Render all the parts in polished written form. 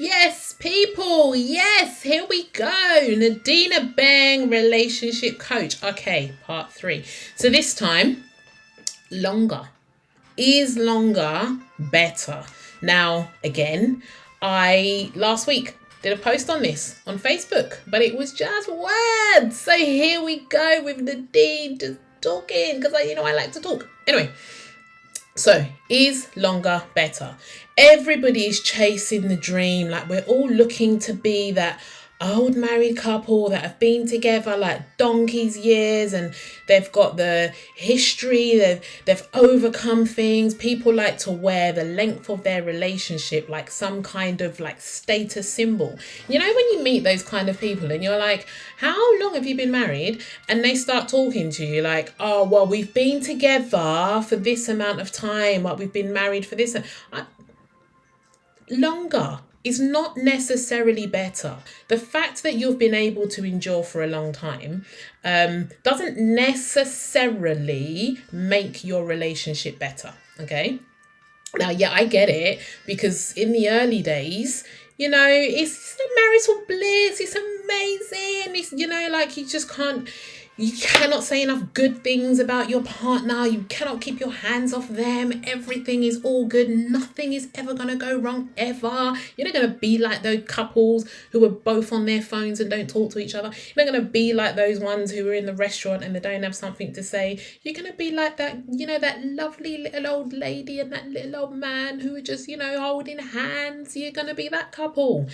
Yes, people. Yes, here we go. Nadina Bang, relationship coach. Okay, part 3. So this time, longer. Is longer better? Now, again, I last week did a post on this on Facebook, but it was just words. So here we go with Nadine just talking because I like to talk. Anyway, so, is longer better? Everybody is chasing the dream. Like, we're all looking to be that old married couple that have been together like donkey's years, and they've got the history, they've overcome things. People like to wear the length of their relationship like some kind of like status symbol. You know, when you meet those kind of people and you're like, how long have you been married? And they start talking to you like, oh, well, we've been together for this amount of time, like we've been married for this. Longer is not necessarily better. The fact that you've been able to endure for a long time doesn't necessarily make your relationship better. Okay. Now, yeah, I get it, because in the early days, it's the marital bliss. It's amazing. Like you cannot say enough good things about your partner. You cannot keep your hands off them. Everything is all good. Nothing is ever going to go wrong, ever. You're not going to be like those couples who are both on their phones and don't talk to each other. You're not going to be like those ones who are in the restaurant and they don't have something to say. You're going to be like that, that lovely little old lady and that little old man who are just, holding hands. You're going to be that couple.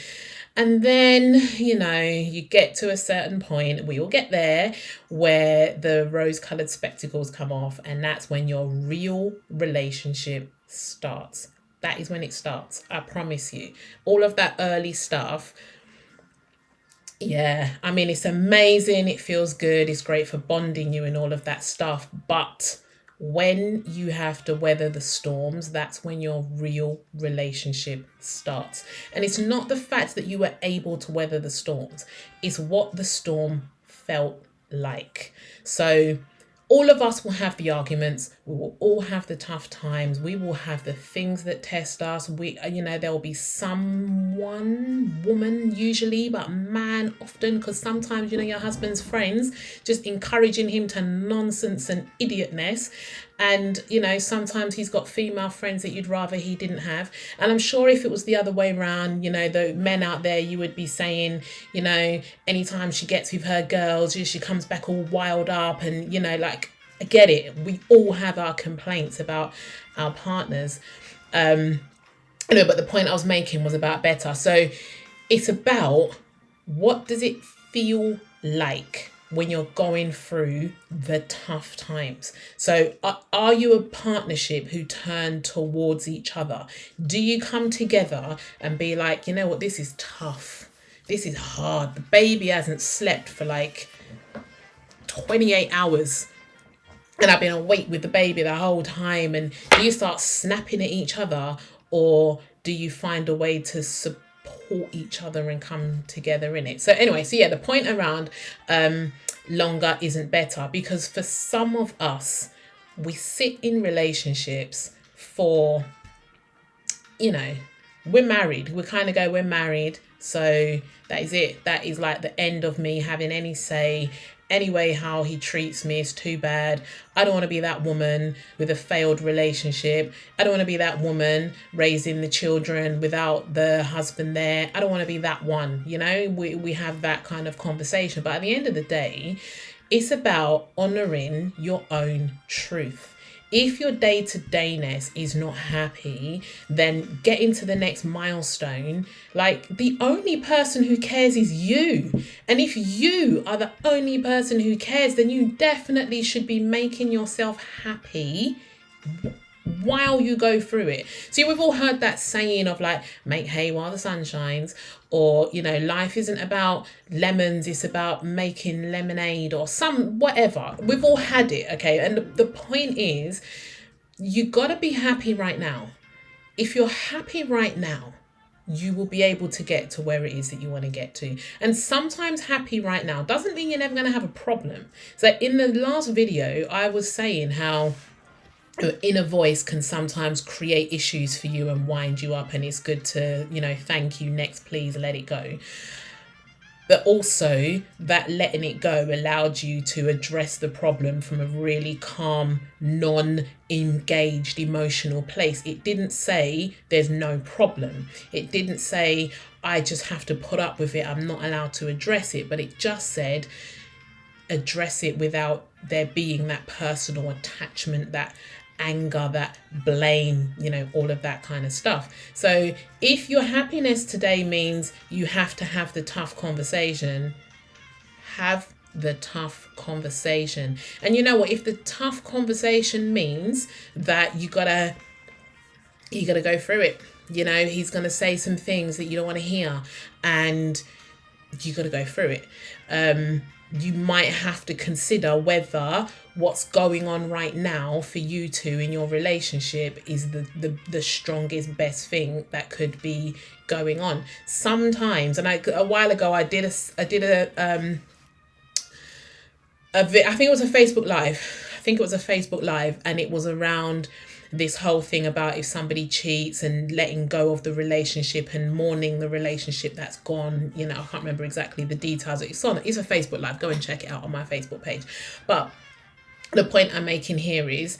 And then, you get to a certain point, we all get there, where the rose-colored spectacles come off, and that's when your real relationship starts. That is when it starts. I promise you. All of that early stuff, yeah, I mean, it's amazing. It feels good. It's great for bonding you and all of that stuff. But when you have to weather the storms, that's when your real relationship starts. And it's not the fact that you were able to weather the storms, it's what the storm felt like. So all of us will have the arguments. We will all have the tough times. We will have the things that test us. There will be someone, woman usually, but man often, because sometimes, your husband's friends just encouraging him to nonsense and idiotness. And, sometimes he's got female friends that you'd rather he didn't have. And I'm sure if it was the other way around, the men out there, you would be saying, anytime she gets with her girls, she comes back all wild up and, I get it. We all have our complaints about our partners. But the point I was making was about better. So it's about, what does it feel like when you're going through the tough times? So are you a partnership who turn towards each other? Do you come together and be like, you know what, this is tough. This is hard. The baby hasn't slept for like 28 hours. And I've been awake with the baby the whole time. And do you start snapping at each other, or do you find a way to support each other and come together in it? So anyway, the point around longer isn't better, because for some of us, we sit in relationships for, we're married. We kind of go, we're married. So that is it. That is like the end of me having any say. Anyway, how he treats me is too bad. I don't want to be that woman with a failed relationship. I don't want to be that woman raising the children without the husband there. I don't want to be that one. We have that kind of conversation. But at the end of the day, it's about honoring your own truth. If your day-to-dayness is not happy, then get into the next milestone. Like, the only person who cares is you. And if you are the only person who cares, then you definitely should be making yourself happy while you go through it. So we've all heard that saying of like, make hay while the sun shines, or life isn't about lemons, it's about making lemonade, or some whatever. We've all had it, okay? And the point is, you got to be happy right now. If you're happy right now, you will be able to get to where it is that you want to get to. And sometimes happy right now doesn't mean you're never going to have a problem. So in the last video, I was saying how your inner voice can sometimes create issues for you and wind you up, and it's good to, thank you, next, please, let it go. But also, that letting it go allowed you to address the problem from a really calm, non-engaged emotional place. It didn't say there's no problem. It didn't say I just have to put up with it, I'm not allowed to address it. But it just said address it without there being that personal attachment, that anger, that blame, all of that kind of stuff. So if your happiness today means you have to have the tough conversation, have the tough conversation. And you know what, if the tough conversation means that you gotta go through it, he's gonna say some things that you don't want to hear, and you gotta go through it. You might have to consider whether what's going on right now for you two in your relationship is the strongest, best thing that could be going on. Sometimes, and a while ago I did a I think it was a Facebook Live. And it was around this whole thing about if somebody cheats and letting go of the relationship and mourning the relationship that's gone. I can't remember exactly the details. It's a Facebook Live. Go and check it out on my Facebook page. But the point I'm making here is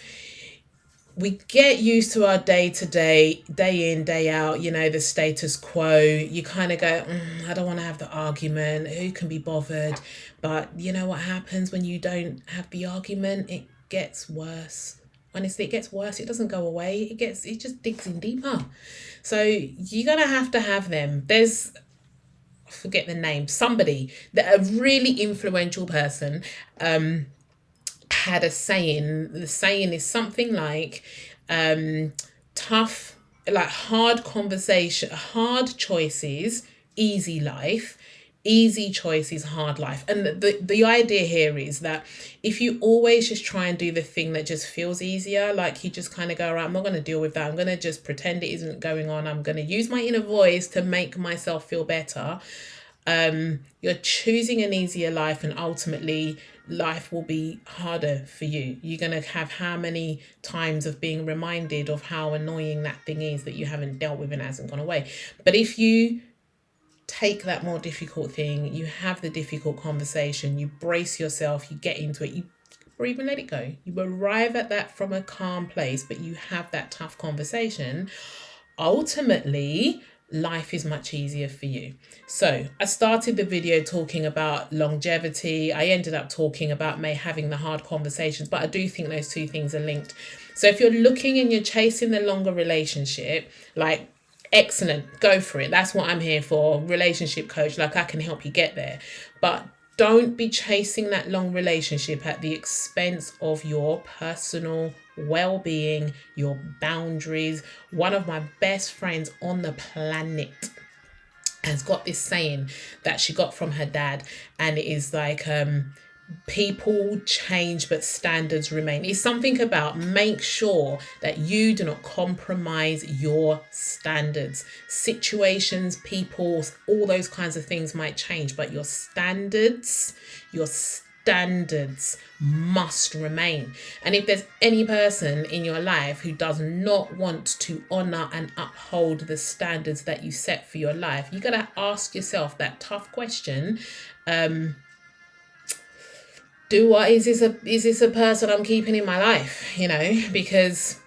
we get used to our day-to-day, day in, day out, the status quo. You kind of go, I don't want to have the argument. Who can be bothered? But you know what happens when you don't have the argument? It gets worse. Honestly, it gets worse. It doesn't go away. It just digs in deeper. So you're going to have them. There's, I forget the name, somebody, a really influential person, had a saying. The saying is something like, tough, like hard conversation, hard choices, easy life. Easy choices, hard life. And the idea here is that if you always just try and do the thing that just feels easier, like you just kind of go, right, I'm not going to deal with that. I'm going to just pretend it isn't going on. I'm going to use my inner voice to make myself feel better. You're choosing an easier life, and ultimately life will be harder for you. You're going to have how many times of being reminded of how annoying that thing is that you haven't dealt with and hasn't gone away. But if you take that more difficult thing, you have the difficult conversation, you brace yourself, you get into it, or even let it go. You arrive at that from a calm place, but you have that tough conversation. Ultimately, life is much easier for you. So I started the video talking about longevity. I ended up talking about having the hard conversations, but I do think those two things are linked. So if you're looking and you're chasing the longer relationship, like, excellent, go for it. That's what I'm here for. Relationship coach, like I can help you get there. But don't be chasing that long relationship at the expense of your personal well-being, your boundaries. One of my best friends on the planet has got this saying that she got from her dad, and it is like, people change but standards remain. It's something about make sure that you do not compromise your standards. Situations, people, all those kinds of things might change, but your standards must remain. And if there's any person in your life who does not want to honor and uphold the standards that you set for your life, you got to ask yourself that tough question. Is this a person I'm keeping in my life? Because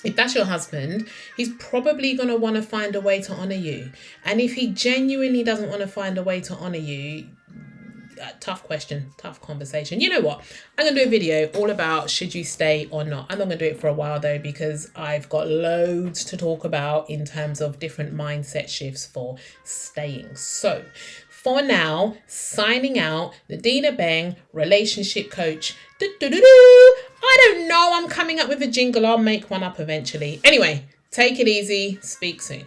if that's your husband, he's probably going to want to find a way to honor you. And if he genuinely doesn't want to find a way to honor you, tough question, tough conversation. You know what? I'm going to do a video all about should you stay or not. I'm not going to do it for a while though, because I've got loads to talk about in terms of different mindset shifts for staying. So for now, signing out, Nadina Beng, relationship coach. I don't know. I'm coming up with a jingle. I'll make one up eventually. Anyway, take it easy. Speak soon.